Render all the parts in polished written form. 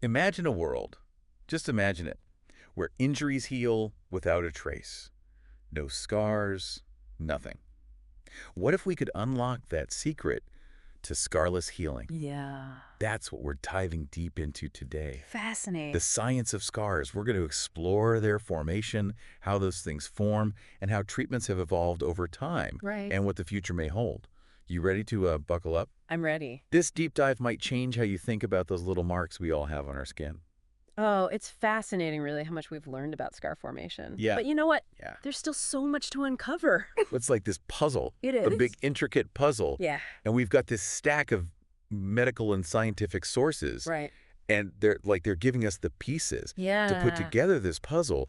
Imagine a world, just imagine it, where injuries heal without a trace. No scars, nothing. What if we could unlock that secret to scarless healing? Yeah. That's what we're diving deep into today. The Fascinating. science of scars. We're going to explore their formation, how those things form, and how treatments have evolved over time, Right. and what the future may hold. You ready to buckle up? I'm ready. This deep dive might change how you think about those little marks we all have on our skin. Oh, it's fascinating, really, how much we've learned about scar formation. Yeah, But you know what? yeah. There's still so much to uncover. It's like this puzzle, It a big is. intricate puzzle, Yeah. and we've got this stack of medical and scientific sources, Right. and they're giving us the pieces to put Yeah. together this puzzle.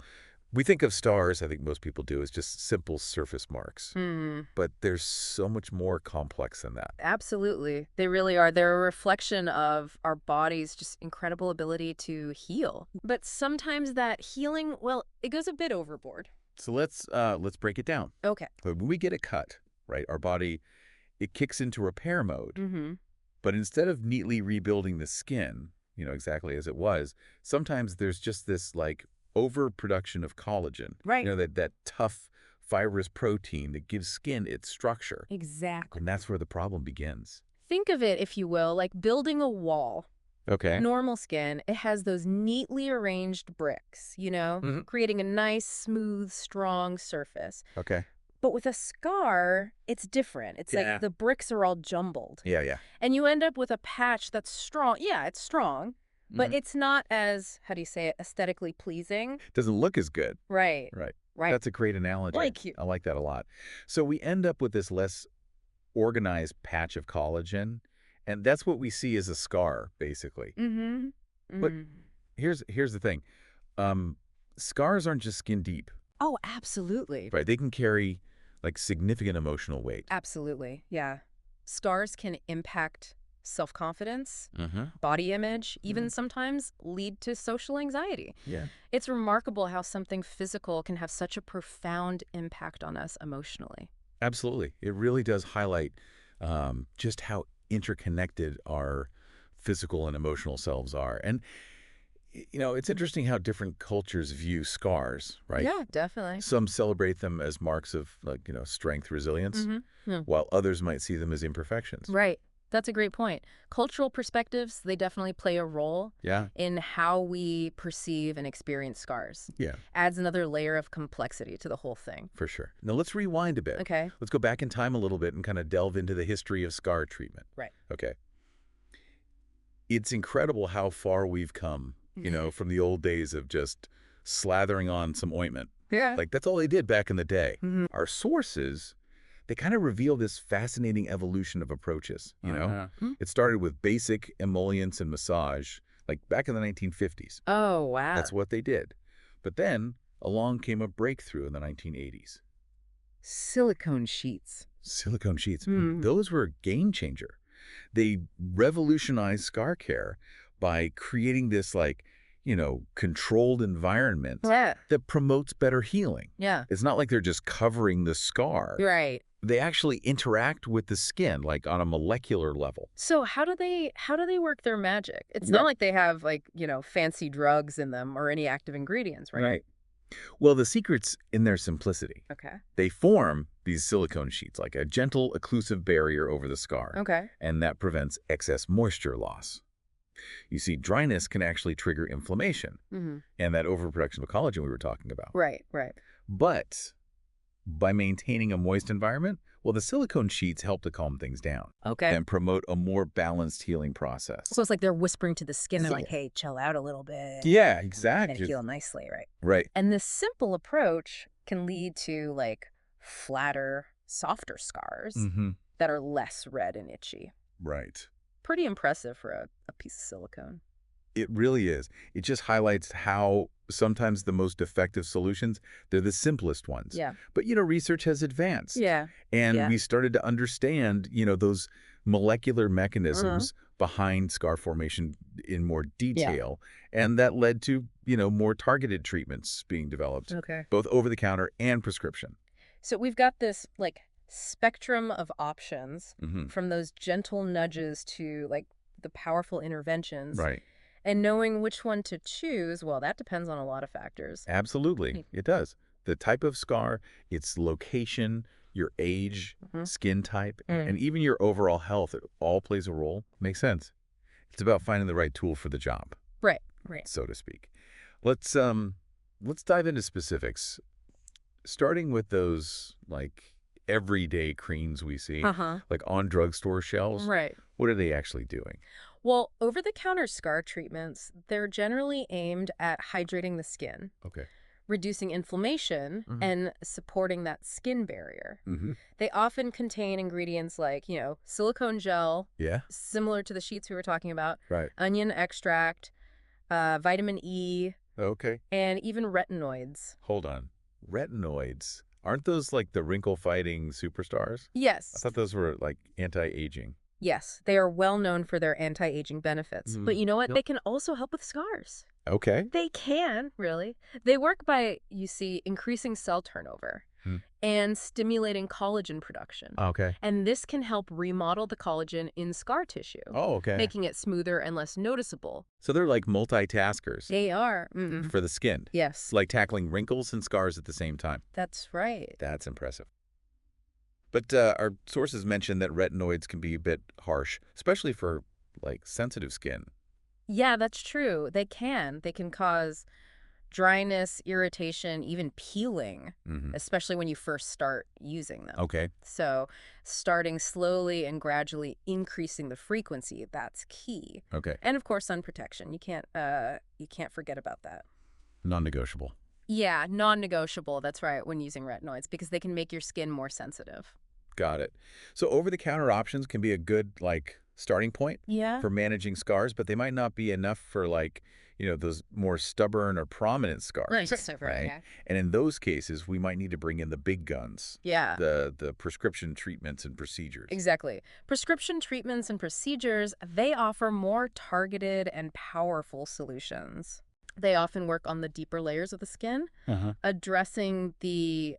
We think of stars, I think most people do, as just simple surface marks, Hmm. but there's so much more complex than that. Absolutely. They really are. They're a reflection of our body's just incredible ability to heal. But sometimes that healing, well, it goes a bit overboard. So let's break it down. Okay. When we get a cut, right, our body, it kicks into repair mode. Mm-hmm. But instead of neatly rebuilding the skin, exactly as it was, sometimes there's just this like overproduction of collagen. Right. That tough fibrous protein that gives skin its structure. Exactly. And that's where the problem begins. Think of it, if you will, like building a wall. Okay. Normal skin, it has those neatly arranged bricks, Hmm. creating a nice, smooth, strong surface. Okay. But with a scar, it's different. It's Yeah. like the bricks are all jumbled. Yeah, yeah. And you end up with a patch that's strong. Yeah, it's strong, but Hmm. it's not as, how do you say it, aesthetically pleasing. Doesn't look as good. Right, Right. right. That's a great analogy. Like you. I like that a lot. So we end up with this less organized patch of collagen, and that's what we see as a scar, basically. Mm-hmm. But Mm. here's the thing. Um, Scars aren't just skin deep, Oh, absolutely. right? They can carry like significant emotional weight. Absolutely. Yeah. Scars can impact self-confidence, Mm-hmm. body image, Mhm. even sometimes lead to social anxiety. Yeah. It's remarkable how something physical can have such a profound impact on us emotionally. Absolutely. It really does highlight just how interconnected our physical and emotional selves are. And, it's interesting how different cultures view scars, right? Yeah, definitely. Some celebrate them as marks of, like, strength, resilience, Mm-hmm. Yeah. while others might see them as imperfections. Right. That's a great point. Cultural perspectives, they definitely play a role Yeah. in how we perceive and experience scars. Yeah, Adds another layer of complexity to the whole thing. for sure. Now let's rewind a bit. Okay. Let's go back in time a little bit and kind of delve into the history of scar treatment. Right. Okay. It's incredible how far we've come, from the old days of just slathering on some ointment. Yeah. Like, that's all they did back in the day. Mhm. Our sources, they kind of reveal this fascinating evolution of approaches. Hmm. It started with basic emollients and massage, like back in the 1950s. Oh, wow. That's what they did. But then along came a breakthrough in the 1980s. Silicone sheets. Silicone sheets. Hmm. Those were a game changer. They revolutionized scar care by creating this controlled environment Yeah. that promotes better healing. Yeah. It's not like they're just covering the scar. Right. They actually interact with the skin, like on a molecular level. So how do they work their magic? It's Yeah. not like they have fancy drugs in them or any active ingredients, right? Right. Well, the secret's in their simplicity. Okay. They form these silicone sheets, like a gentle occlusive barrier over the scar, Okay. and that prevents excess moisture loss. You see, dryness can actually trigger inflammation Mm-hmm. and that overproduction of collagen we were talking about. Right, right. But by maintaining a moist environment, well, the silicone sheets help to calm things down Okay. and promote a more balanced healing process. So it's like they're whispering to the skin. They're So- like, hey, chill out a little bit. Yeah, And exactly. heal nicely, right? Right. And this simple approach can lead to flatter, softer scars Mm-hmm. that are less red and itchy. Right. Pretty impressive for a piece of silicone. It really is. It just highlights how sometimes the most effective solutions, they're the simplest ones. Yeah. But, research has advanced. Yeah. And Yeah. we started to understand, those molecular mechanisms behind scar formation in more detail. And that led to, more targeted treatments being developed, Okay. both over the counter and prescription. So we've got this spectrum of options Hmm. from those gentle nudges to the powerful interventions. Right. And knowing which one to choose, well, that depends on a lot of factors. Absolutely, it does. The type of scar, its location, your age, Mhm. skin type, Mm. and even your overall health, it all plays a role. Makes sense. It's about finding the right tool for the job, Right, right. so to speak. Let's um let's dive into specifics. Starting with those like everyday creams we see, Uh-huh. like on drugstore shelves, Right. what are they actually doing? Well, over-the-counter scar treatments, they're generally aimed at hydrating the skin, Okay. reducing inflammation, Hmm. and supporting that skin barrier. Hmm. They often contain ingredients like, silicone gel, Yeah. similar to the sheets we were talking about, Right. onion extract, vitamin E, Okay. and even retinoids. Hold on. Retinoids. Aren't those like the wrinkle-fighting superstars? I Yes, thought those were like anti-aging. yes, they are well known for their anti-aging benefits. But Mm. you know what? Yep. They can also help with scars. Okay. They can, really. They work by, you see, increasing cell turnover Hmm. and stimulating collagen production. Okay. And this can help remodel the collagen in scar tissue, Oh, okay. making it smoother and less noticeable. So they're like multitaskers They are. Mm-mm. for the skin. Yes, It's like tackling wrinkles and scars at the same time. that's right. That's impressive. But our sources mention that retinoids can be a bit harsh, especially for like sensitive skin. Yeah, that's true. They can. They can cause dryness, irritation, even peeling, Hmm. especially when you first start using them. Okay. So, starting slowly and gradually increasing the frequency, that's key. Okay. And of course, sun protection. You can't forget about that. Non-negotiable. Yeah, non-negotiable. That's right, when using retinoids because they can make your skin more sensitive. Got it. So over-the-counter options can be a good like starting point Yeah. for managing scars, but they might not be enough for like, those more stubborn or prominent scars. Right. Yeah. And in those cases, we might need to bring in the big guns, Yeah. the prescription treatments and procedures. Exactly. Prescription treatments and procedures, they offer more targeted and powerful solutions. They often work on the deeper layers of the skin, Uh-huh. addressing the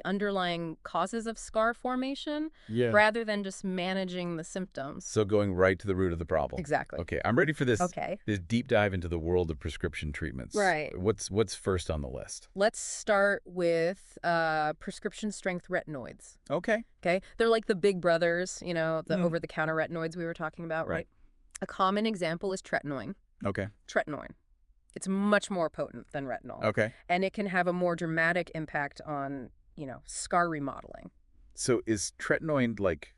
underlying causes of scar formation Yeah. rather than just managing the symptoms. So going right to the root of the problem. Exactly. Okay, I'm ready for this Okay. this deep dive into the world of prescription treatments. Right. What's first on the list? Let's start with prescription strength retinoids. Okay. Okay. They're like the big brothers, the Mm. over-the-counter retinoids we were talking about, Right. right? A common example is tretinoin. Okay. Tretinoin. It's much more potent than retinol. Okay. And it can have a more dramatic impact on, scar remodeling. So is tretinoin like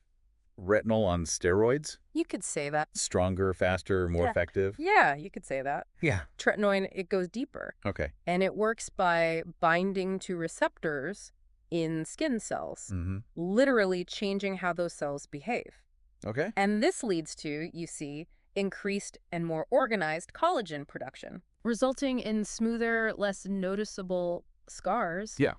retinol on steroids? You could say that. Stronger, faster, more Yeah. effective? Yeah, you could say that. Yeah. Tretinoin, it goes deeper. Okay. And it works by binding to receptors in skin cells, Mm-hmm. literally changing how those cells behave. Okay. And this leads to, you see, increased and more organized collagen production, resulting in smoother, less noticeable scars. Yeah.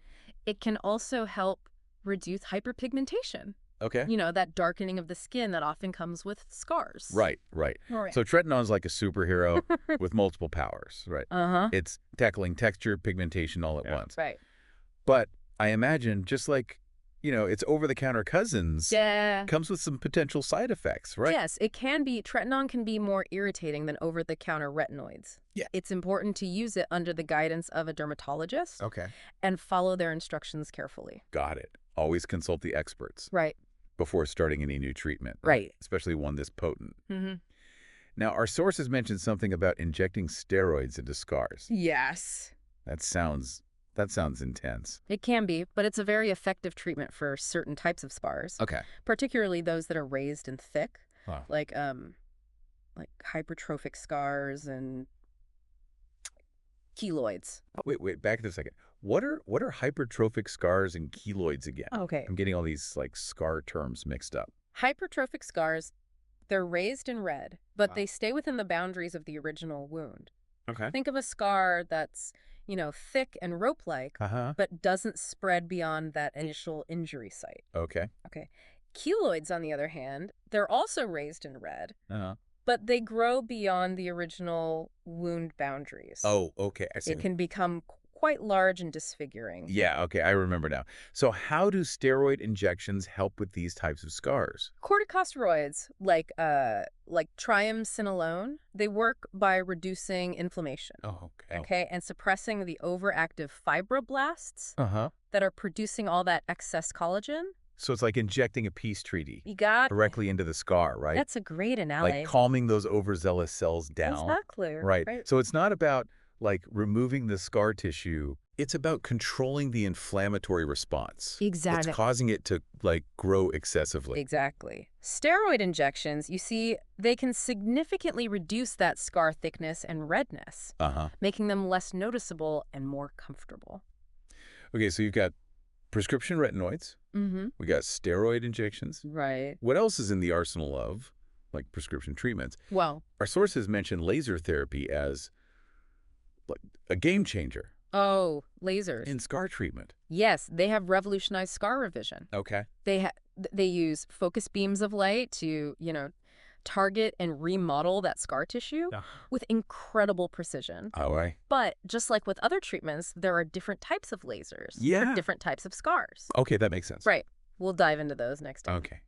It can also help reduce hyperpigmentation, Okay. that darkening of the skin that often comes with scars. Right, right. Right. So tretinoin is like a superhero with multiple powers, right? Uh-huh. It's tackling texture, pigmentation all at once. Right. But I imagine just like, its over-the-counter cousins Yeah. comes with some potential side effects, right? Yes, tretinoin can be more irritating than over-the-counter retinoids. Yeah. It's important to use it under the guidance of a dermatologist Okay. and follow their instructions carefully. Got it. Always consult the experts Right. before starting any new treatment. Right. Especially one this potent. Mm-hmm. Now, our sources mentioned something about injecting steroids into scars. Yes. That sounds intense. It can be, but it's a very effective treatment for certain types of scars, Okay. particularly those that are raised and thick, Wow. like hypertrophic scars and keloids. Oh, wait, back to a second. What are hypertrophic scars and keloids again? Okay. I'm getting all these like scar terms mixed up. Hypertrophic scars, they're raised and red, but Wow. they stay within the boundaries of the original wound. Okay. Think of a scar that's, thick and rope-like, Uh-huh. but doesn't spread beyond that initial injury site. Okay. Okay. Keloids, on the other hand, they're also raised and red, Uh-huh. but they grow beyond the original wound boundaries. Oh, okay. I see. It can become quite large and disfiguring. Yeah, okay, I remember now. So how do steroid injections help with these types of scars? Corticosteroids, like triamcinolone, they work by reducing inflammation, Oh, okay. okay, and suppressing the overactive fibroblasts Uh-huh. that are producing all that excess collagen. So it's like injecting a peace treaty You got directly into the scar, right? That's a great Like analogy. calming those overzealous cells down. Exactly. Right. Right. So it's not about like removing the scar tissue. It's about controlling the inflammatory response that's Exactly. causing it to like grow excessively. Exactly. Steroid injections, you see, they can significantly reduce that scar thickness and redness, Uh-huh. making them less noticeable and more comfortable. Okay, so you've got prescription retinoids. Mm-hmm. We got steroid injections. Right. What else is in the arsenal of like prescription treatments? Well, Our sources mention laser therapy as like a game changer lasers. in scar treatment. Yes, they have revolutionized scar revision. Okay. They use focus beams of light to, target and remodel that scar tissue Yeah. with incredible precision. Oh, I. But just like with other treatments, there are different types of lasers Yeah. for different types of scars. Okay, that makes sense. Right. We'll dive into those next time. Okay.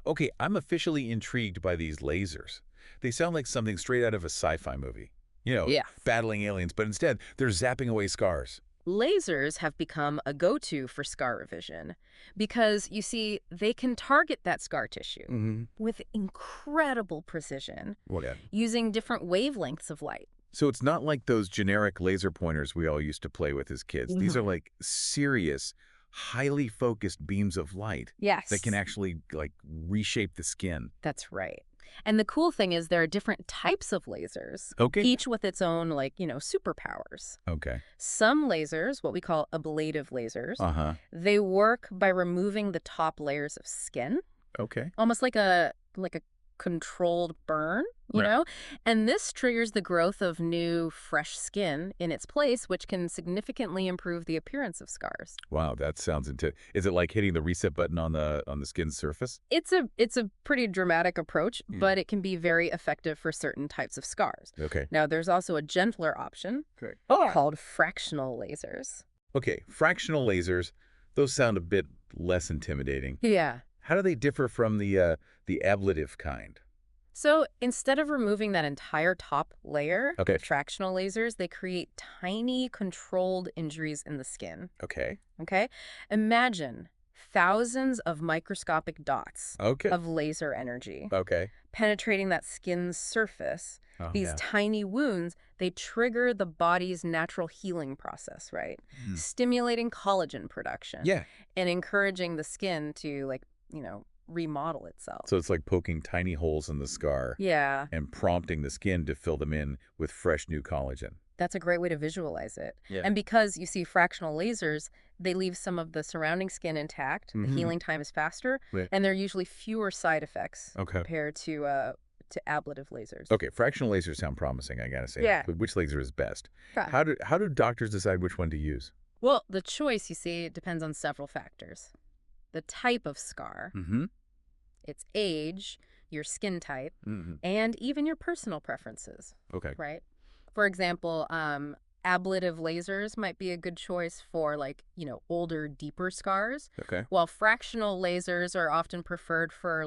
Okay, I'm officially intrigued by these lasers. They sound like something straight out of a sci-fi movie. Yeah. Battling aliens, but instead, they're zapping away scars. Lasers have become a go-to for scar revision because, you see, they can target that scar tissue Mm-hmm. with incredible precision What? using different wavelengths of light. So it's not like those generic laser pointers we all used to play with as kids. These are like serious, highly focused beams of light Yes. that can actually like reshape the skin. That's right. And the cool thing is there are different types of lasers, Okay. each with its own, superpowers. Okay. Some lasers, what we call ablative lasers, Uh-huh. they work by removing the top layers of skin, Okay. almost like a controlled burn, Right. And this triggers the growth of new, fresh skin in its place, which can significantly improve the appearance of scars. Wow, that sounds intense. Is it like hitting the reset button on the skin's surface? It's a pretty dramatic approach, Hmm. but it can be very effective for certain types of scars. Okay. Now, there's also a gentler option Okay. called fractional lasers. Okay, fractional lasers, those sound a bit less intimidating. Yeah. How do they differ from the ablative kind? So instead of removing that entire top layer, Okay. fractional lasers, they create tiny controlled injuries in the skin. Okay. Okay? Imagine thousands of microscopic dots Okay. of laser energy Okay. penetrating that skin's surface. Oh, These yeah. tiny wounds, they trigger the body's natural healing process, right? Hmm. Stimulating collagen production Yeah. and encouraging the skin to, remodel itself. So it's like poking tiny holes in the scar Yeah, and prompting the skin to fill them in with fresh new collagen. that's a great way to visualize it. Yeah. And because you see fractional lasers, they leave some of the surrounding skin intact. Mhm. The healing time is faster, Right. and there are usually fewer side effects Okay. compared to ablative lasers. Okay, fractional lasers sound promising, I gotta say. Yeah. But which laser is best? Okay. How do doctors decide which one to use? Well, the choice, you see, depends on several factors. The type of scar, Mm-hmm. its age, your skin type, Mm-hmm. and even your personal preferences, Okay. right? For example, ablative lasers might be a good choice for older, deeper scars, Okay. while fractional lasers are often preferred for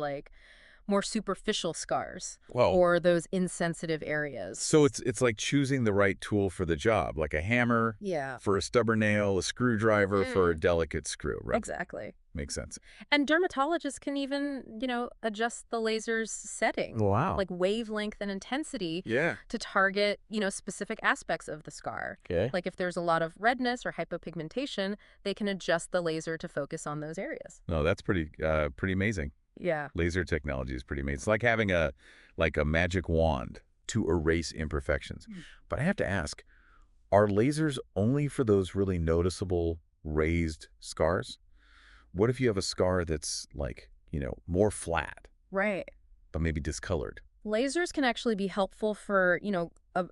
more superficial scars Well, or those insensitive areas. so it's like choosing the right tool for the job, like a hammer Yeah, for a stubborn nail, a screwdriver for a delicate screw, right? exactly. Makes sense. And dermatologists can even, adjust the laser's setting, Wow. like wavelength and intensity, Yeah. to target, specific aspects of the scar. Okay. Like if there's a lot of redness or hypopigmentation, they can adjust the laser to focus on those areas. No, that's pretty amazing. Yeah. Laser technology is pretty amazing. It's like having a magic wand to erase imperfections. Mm. But I have to ask, are lasers only for those really noticeable raised scars? What if you have a scar that's more flat, Right. but maybe discolored? Lasers can actually be helpful for,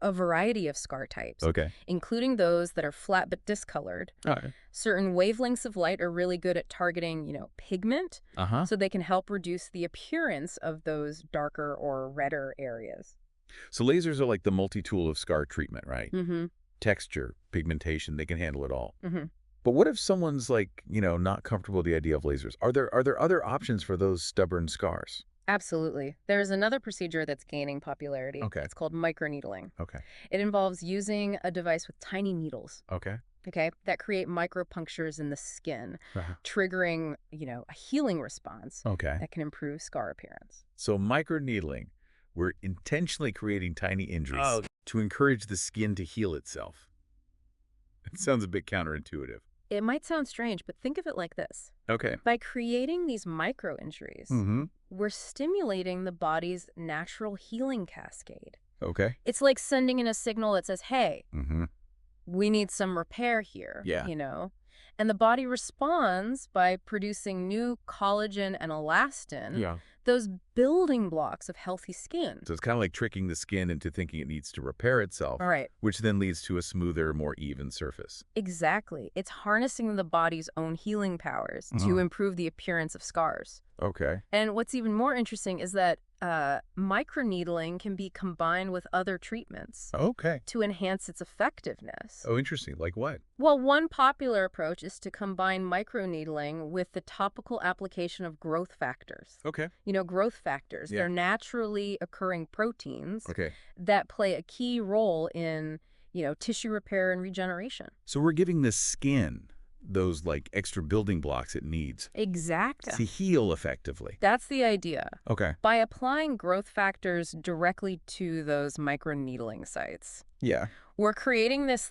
a variety of scar types, Okay. including those that are flat but discolored. All right. Certain wavelengths of light are really good at targeting, pigment, Uh-huh. so they can help reduce the appearance of those darker or redder areas. So lasers are like the multi-tool of scar treatment, right? Mm-hmm. texture, pigmentation, they can handle it all. Hmm. But what if someone's like, not comfortable with the idea of lasers? Are there other options for those stubborn scars? Absolutely. There's another procedure that's gaining popularity. Okay. It's called microneedling. Okay. It involves using a device with tiny needles, Okay. okay, that create micropunctures in the skin, Uh-huh. triggering, a healing response Okay. that can improve scar appearance. So microneedling, we're intentionally creating tiny injuries Oh, to encourage the skin to heal itself. It sounds a bit counterintuitive. It might sound strange, but think of it like this. Okay. By creating these micro injuries, Mm-hmm. we're stimulating the body's natural healing cascade. Okay. It's like sending in a signal that says, hey, Mm-hmm. we need some repair here, Yeah. And the body responds by producing new collagen and elastin, Yeah. those building blocks of healthy skin. So it's kind of like tricking the skin into thinking it needs to repair itself, All right. which then leads to a smoother, more even surface. Exactly. It's harnessing the body's own healing powers to improve the appearance of scars. Okay. And what's even more interesting is that microneedling can be combined with other treatments Okay. to enhance its effectiveness. Oh, interesting. Like what? Well, one popular approach is to combine microneedling with the topical application of growth factors. Okay. Growth factors, Yeah. they're naturally occurring proteins Okay. that play a key role in, tissue repair and regeneration. So we're giving the skin those like extra building blocks it needs Exactly. to heal effectively. That's the idea. Okay. By applying growth factors directly to those microneedling sites, Yeah. we're creating this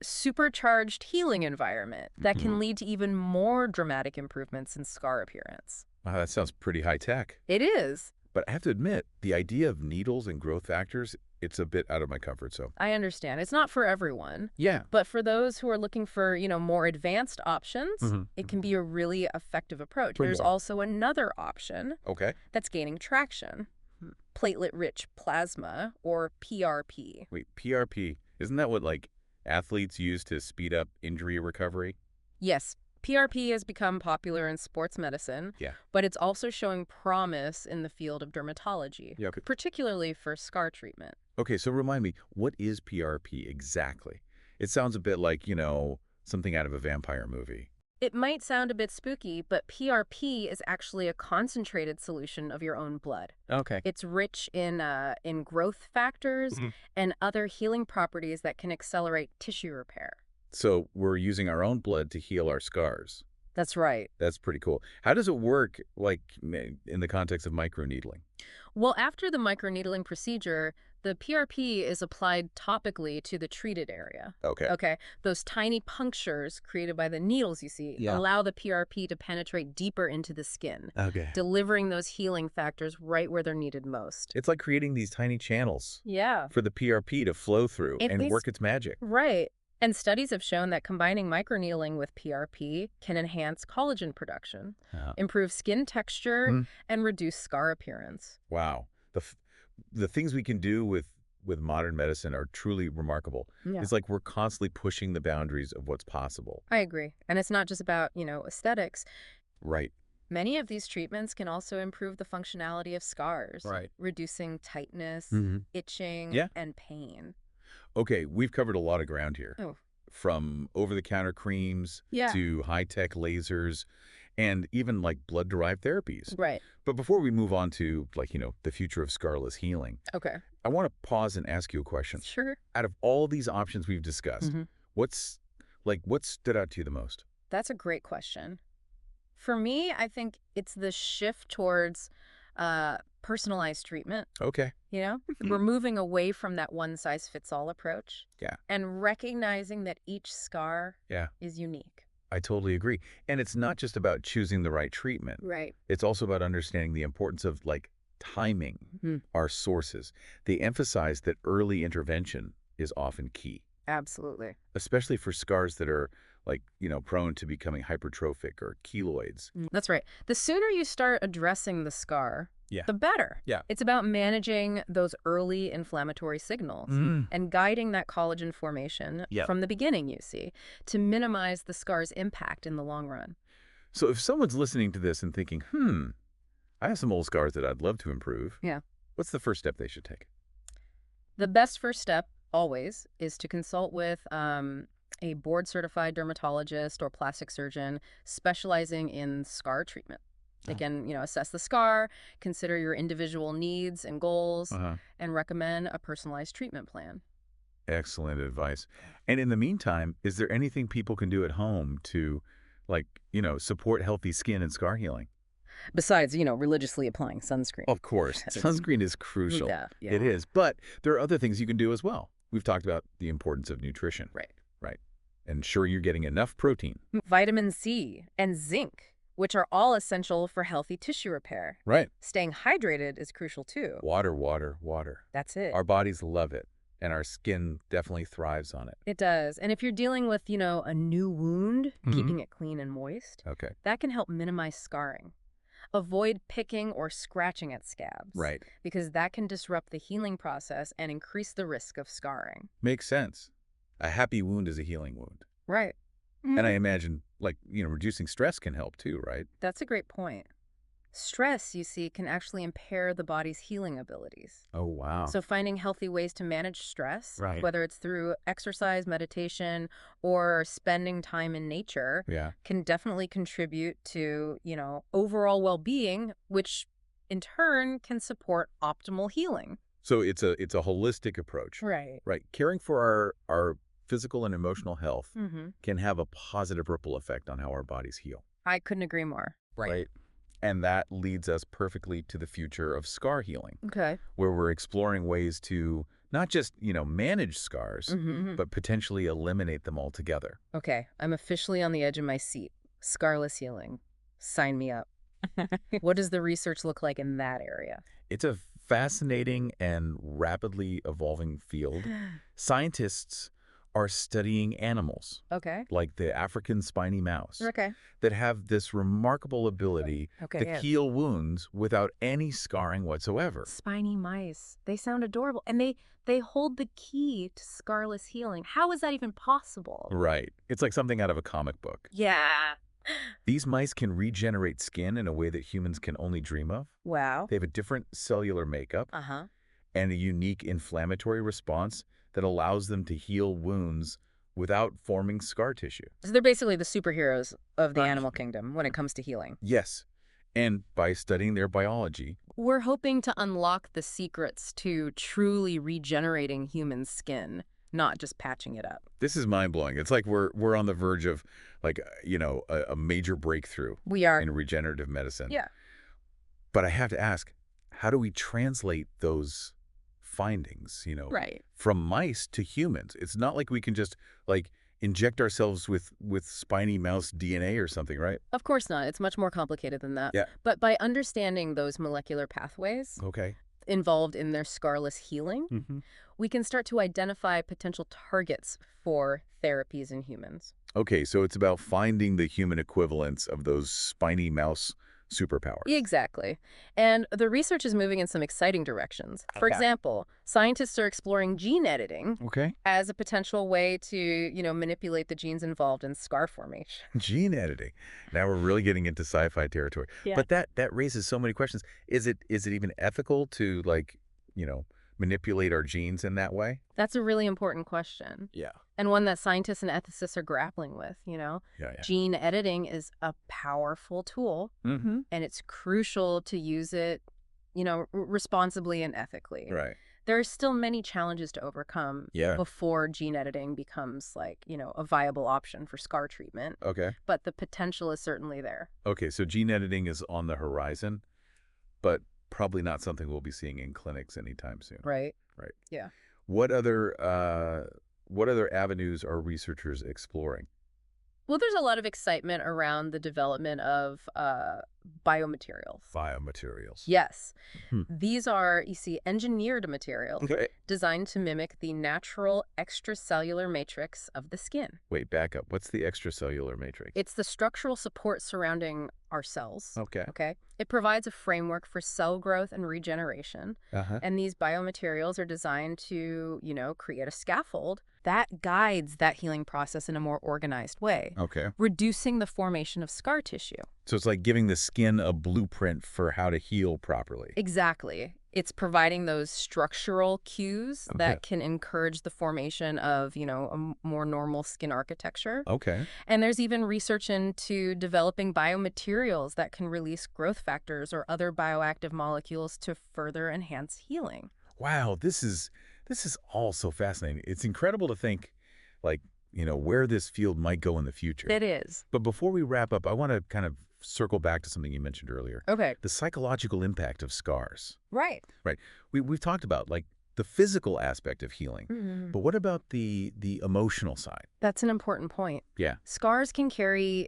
supercharged healing environment that can lead to even more dramatic improvements in scar appearance. Wow, that sounds pretty high tech. It is. But I have to admit, the idea of needles and growth factors, it's a bit out of my comfort zone. I understand. It's not for everyone. Yeah. But for those who are looking for, more advanced options, Mhm. it can be a really effective approach. Pretty There's well. also another option Okay. that's gaining traction. Platelet-rich plasma, or PRP. Wait, PRP, isn't that what like athletes use to speed up injury recovery? Yes, PRP has become popular in sports medicine, Yeah. but it's also showing promise in the field of dermatology, Yeah. Okay. particularly for scar treatment. Okay, so remind me, what is PRP exactly? It sounds a bit like, something out of a vampire movie. It might sound a bit spooky, but PRP is actually a concentrated solution of your own blood. Okay. It's rich in growth factors Mhm. and other healing properties that can accelerate tissue repair. So we're using our own blood to heal our scars. That's right. That's pretty cool. How does it work, like, in the context of microneedling? Well, after the microneedling procedure, the PRP is applied topically to the treated area. Okay. Okay, those tiny punctures created by the needles you see allow the PRP to penetrate deeper into the skin, Okay. delivering those healing factors right where they're needed most. It's like creating these tiny channels Yeah. for the PRP to flow through It and bas- work its magic. Right. And studies have shown that combining microneedling with PRP can enhance collagen production, Uh-huh. improve skin texture, Mm. and reduce scar appearance. Wow. The things we can do with modern medicine are truly remarkable. Yeah. It's like we're constantly pushing the boundaries of what's possible. I agree. And it's not just about, aesthetics. Right. Many of these treatments can also improve the functionality of scars, Right. reducing tightness, Mhm. itching, Yeah. and pain. Okay, we've covered a lot of ground here. Oh. From over-the-counter creams Yeah. to high-tech lasers and even like blood-derived therapies. Right. But before we move on to the future of scarless healing, Okay. I want to pause and ask you a question. Sure. Out of all these options we've discussed, Mhm. what stood out to you the most? That's a great question. For me, I think it's the shift towards personalized treatment. Okay. We're moving away from that one-size-fits-all approach. Yeah. And recognizing that each scar Yeah. is unique. I totally agree. And it's not just about choosing the right treatment. Right. It's also about understanding the importance of timing Mhm. our sources. They emphasize that early intervention is often key, Absolutely. especially for scars that are prone to becoming hypertrophic or keloids. That's right. The sooner you start addressing the scar, Yeah. the better. Yeah. It's about managing those early inflammatory signals and guiding that collagen formation Yep. from the beginning, you see, to minimize the scar's impact in the long run. So if someone's listening to this and thinking, I have some old scars that I'd love to improve. Yeah. What's the first step they should take? The best first step always, is to consult with a board-certified dermatologist or plastic surgeon specializing in scar treatment. They Oh. can, assess the scar, consider your individual needs and goals, Uh-huh. and recommend a personalized treatment plan. Excellent advice. And in the meantime, is there anything people can do at home to, like, support healthy skin and scar healing? Besides, religiously applying sunscreen. Of course, That's, sunscreen is crucial. yeah, It yeah, is. But there are other things you can do as well. We've talked about the importance of nutrition, right. right? Ensuring you're getting enough protein. Vitamin C and zinc, which are all essential for healthy tissue repair. Right. Staying hydrated is crucial too. Water, water, water. That's it. Our bodies love it, and our skin definitely thrives on it. It does. And if you're dealing with, a new wound, keeping it clean and moist, Okay. that can help minimize scarring. Avoid picking or scratching at scabs. Right. Because that can disrupt the healing process and increase the risk of scarring. Makes sense. A happy wound is a healing wound. Right. And I imagine, reducing stress can help too, right? That's a great point. Stress, you see, can actually impair the body's healing abilities. Oh, wow. So finding healthy ways to manage stress, Right. whether it's through exercise, meditation, or spending time in nature, Yeah. can definitely contribute to, overall well-being, which in turn can support optimal healing. So it's a holistic approach. Right. Right. Caring for our physical and emotional health Mm-hmm. can have a positive ripple effect on how our bodies heal. I couldn't agree more. Right. And that leads us perfectly to the future of scar healing, Okay. where we're exploring ways to not just, manage scars, Mm-hmm. but potentially eliminate them altogether. Okay, I'm officially on the edge of my seat. Scarless healing. Sign me up. What does the research look like in that area? It's a fascinating and rapidly evolving field. Scientists are studying animals, Okay. like the African spiny mouse, Okay. that have this remarkable ability Okay. to Yes. heal wounds without any scarring whatsoever. Spiny mice. They sound adorable. And they hold the key to scarless healing. How is that even possible? Right. It's like something out of a comic book. Yeah. These mice can regenerate skin in a way that humans can only dream of. Wow. They have a different cellular makeup Uh-huh. and a unique inflammatory response that allows them to heal wounds without forming scar tissue. So they're basically the superheroes of the Right. animal kingdom when it comes to healing. Yes. And by studying their biology, We're hoping to unlock the secrets to truly regenerating human skin, not just patching it up. this is mind-blowing. It's like we're on the verge of, a major breakthrough We are. in regenerative medicine. Yeah. But I have to ask, how do we translate those findings, Right. from mice to humans? It's not like we can just, inject ourselves with spiny mouse DNA or something, right? Of course not. It's much more complicated than that. Yeah. But by understanding those molecular pathways Okay. involved in their scarless healing, Mm-hmm. we can start to identify potential targets for therapies in humans. Okay, so it's about finding the human equivalents of those spiny mouse superpowers. Exactly. And the research is moving in some exciting directions. For Okay. example, scientists are exploring gene editing Okay. as a potential way to, manipulate the genes involved in scar formation. Gene editing. Now we're really getting into sci-fi territory. Yeah. But that raises so many questions. Is it even ethical to manipulate our genes in that way? That's a really important question. Yeah. And one that scientists and ethicists are grappling with, Yeah. Gene editing is a powerful tool, Mm-hmm. and it's crucial to use it, responsibly and ethically. Right. There are still many challenges to overcome Yeah. before gene editing becomes a viable option for scar treatment, Okay. but the potential is certainly there. Okay, so gene editing is on the horizon, but probably not something we'll be seeing in clinics anytime soon. Right? Right. Yeah. What other avenues are researchers exploring? Well, there's a lot of excitement around the development of biomaterials. Biomaterials. Yes. Hmm. These are, you see, engineered materials Okay. designed to mimic the natural extracellular matrix of the skin. Wait, back up. What's the extracellular matrix? It's the structural support surrounding our cells. Okay. Okay. It provides a framework for cell growth and regeneration. Uh-huh. And these biomaterials are designed to, create a scaffold that guides that healing process in a more organized way, Okay. reducing the formation of scar tissue. So it's like giving the skin a blueprint for how to heal properly. Exactly. It's providing those structural cues Okay. that can encourage the formation of, more normal skin architecture. Okay. And there's even research into developing biomaterials that can release growth factors or other bioactive molecules to further enhance healing. Wow, this is all so fascinating. It's incredible to think, like, where this field might go in the future. It is. But before we wrap up, I want to kind of circle back to something you mentioned earlier. Okay. The psychological impact of scars. Right. Right. We've talked about like the physical aspect of healing. Mhm. But what about the emotional side? That's an important point. Yeah. Scars can carry,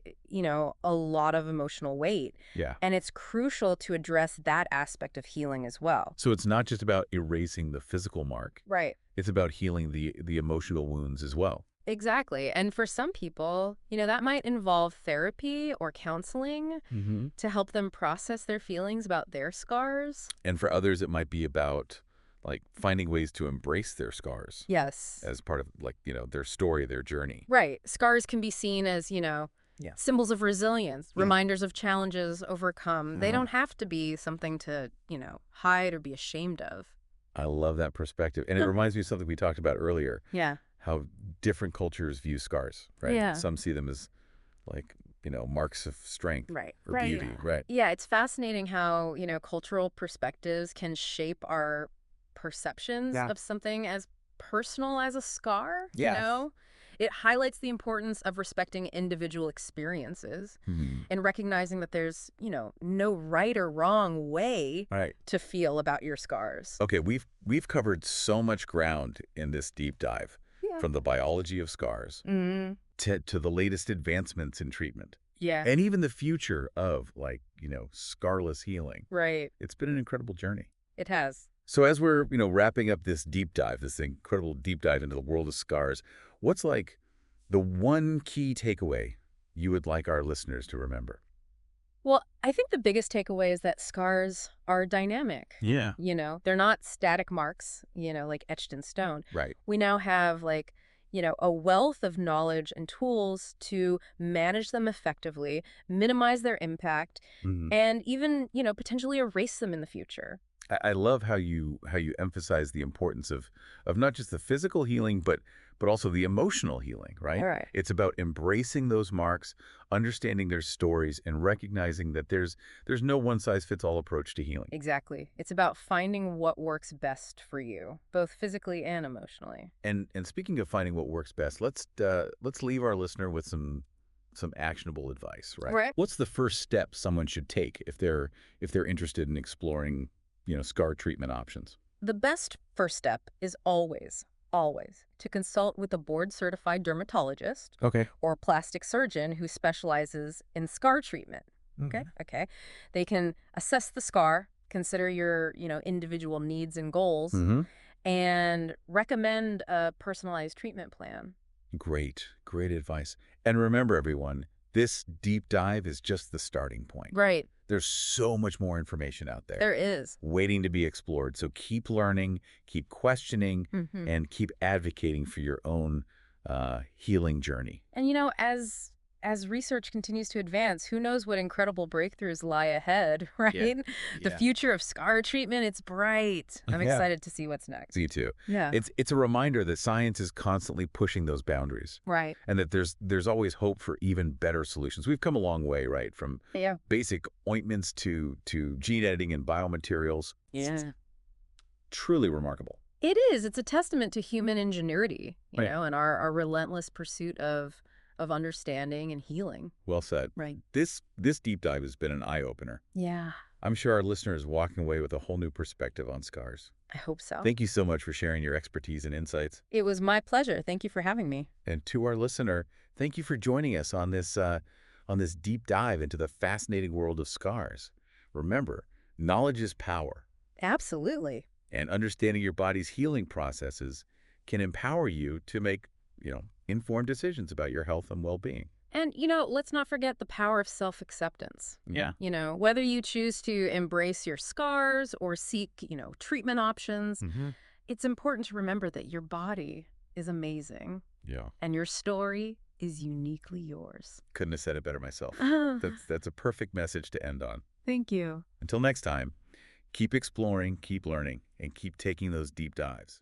a lot of emotional weight, Yeah. and it's crucial to address that aspect of healing as well. So it's not just about erasing the physical mark. Right. It's about healing the emotional wounds as well. Exactly. And for some people, that might involve therapy or counseling Mm-hmm. to help them process their feelings about their scars. And for others, it might be about like finding ways to embrace their scars Yes. as part of like, their story, their journey. Right. Scars can be seen as, Yeah. symbols of resilience, Yeah. reminders of challenges overcome. They Uh-huh. don't have to be something to, hide or be ashamed of. I love that perspective. And it reminds me of something we talked about earlier, Yeah. how different cultures view scars, right? Yeah. Some see them as like, marks of strength Right. or Right. beauty, right? Yeah, it's fascinating how, cultural perspectives can shape our perceptions Yeah. of something as personal as a scar, Yeah. It highlights the importance of respecting individual experiences Hmm. and recognizing that there's, no right or wrong way All right. to feel about your scars. Okay, we've covered so much ground in this deep dive, Yeah. from the biology of scars Mm. to the latest advancements in treatment, Yeah. and even the future of like, scarless healing. Right. It's been an incredible journey. It has. So as we're, wrapping up this deep dive, this incredible deep dive into the world of scars, what's like the one key takeaway you would like our listeners to remember? Well, I think the biggest takeaway is that scars are dynamic. Yeah. They're not static marks, like etched in stone. Right. We now have a wealth of knowledge and tools to manage them effectively, minimize their impact, Mhm. and even, potentially erase them in the future. I love how you emphasize the importance of not just the physical healing, but also the emotional healing, right? All right. It's about embracing those marks, understanding their stories, and recognizing that there's no one-size-fits-all approach to healing. Exactly. It's about finding what works best for you, both physically and emotionally. And speaking of finding what works best, let's leave our listener with some actionable advice, right? Right. What's the first step someone should take if they're interested in exploring, scar treatment options? The best first step is always to consult with a board-certified dermatologist Okay. or plastic surgeon who specializes in scar treatment. Okay? Okay. They can assess the scar, consider your, individual needs and goals, Mm-hmm. and recommend a personalized treatment plan. Great advice. And remember, everyone, this deep dive is just the starting point. Right. There's so much more information out there There is. waiting to be explored. So keep learning, keep questioning, Mm-hmm. and keep advocating for your own healing journey. And as research continues to advance, who knows what incredible breakthroughs lie ahead, right? The Yeah. future of scar treatment, it's bright. I'm Yeah. excited to see what's next. You too. Yeah. It's a reminder that science is constantly pushing those boundaries, Right. and that there's always hope for even better solutions. We've come a long way, right? From Yeah. basic ointments to gene editing and biomaterials. Yeah. Truly remarkable. It is. It's a testament to human ingenuity, Right. and our relentless pursuit of understanding and healing. Well said. Right. This deep dive has been an eye-opener. Yeah. I'm sure our listeners are walking away with a whole new perspective on scars. I hope so. Thank you so much for sharing your expertise and insights. It was my pleasure. Thank you for having me. And to our listener, thank you for joining us on this deep dive into the fascinating world of scars. Remember, knowledge is power, Absolutely. and understanding your body's healing processes can empower you to make, informed decisions about your health and well-being. And, let's not forget the power of self-acceptance. Yeah. Whether you choose to embrace your scars or seek, treatment options, Mm-hmm. it's important to remember that your body is amazing Yeah. and your story is uniquely yours. Couldn't have said it better myself. Thank That's a perfect message to end on. you. Until next time, Keep exploring, keep learning, and keep taking those deep dives.